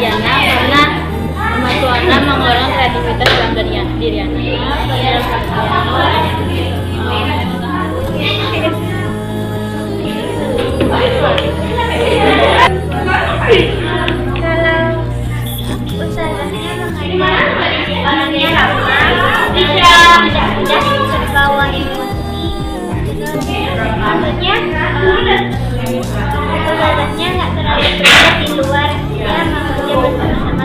Diana karena Mas Tuana mengeluarkan kreativitas dalam diri Diana. Orangnya ramah, bisa terbawa emosi. Maksudnya, ustazahnya nggak terlalu terlihat di luar, dia dia bersama-sama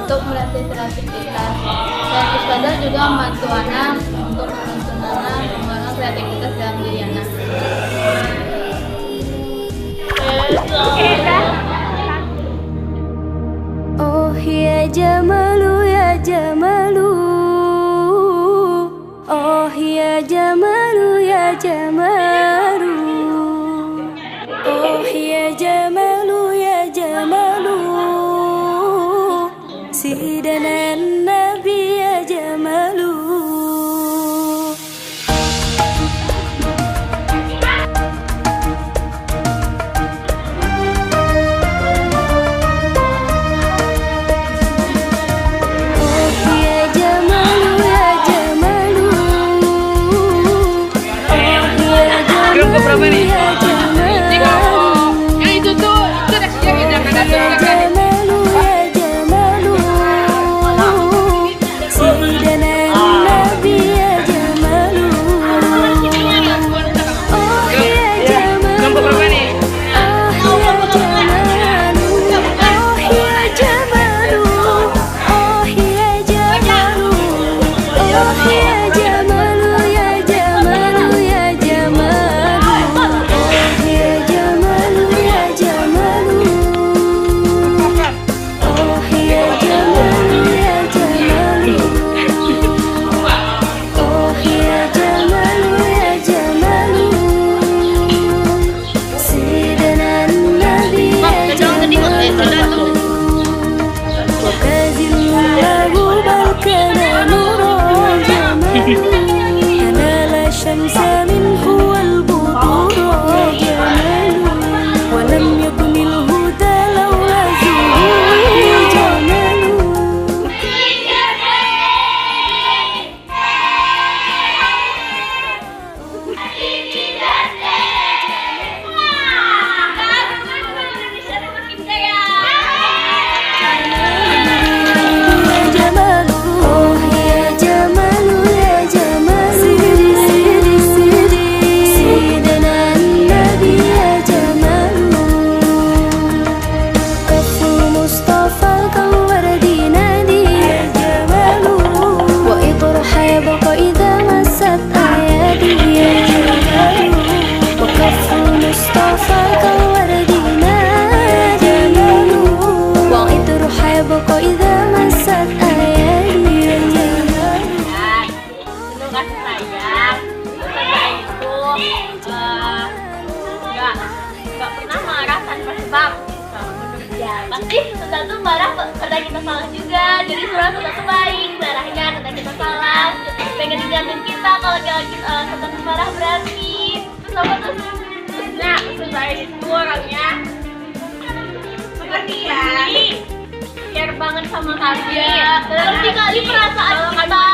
untuk melatih kreativitas, dan ustazah juga membantu anak untuk mengembangkan kreativitas dalam diri anak. Oh ya Jamalu ya Jamalu, oh ya Jamalu ya Jamalu, oh ya Jamalu ya Jamalu, Sidana Nabi ya Jamalu. Nggak pernah marah tanpa sebab. Pasti ustazah tuh marah karena kita salah juga. Jadi sebenarnya ustazah tuh baik, marahnya karena kita salah. Pengen dijamin kita kalau ustazah tuh marah berarti. Terus apa tuh? Nah, ustazah itu orangnya seperti ya, care banget sama kami. Ngerti kali perasaan kita.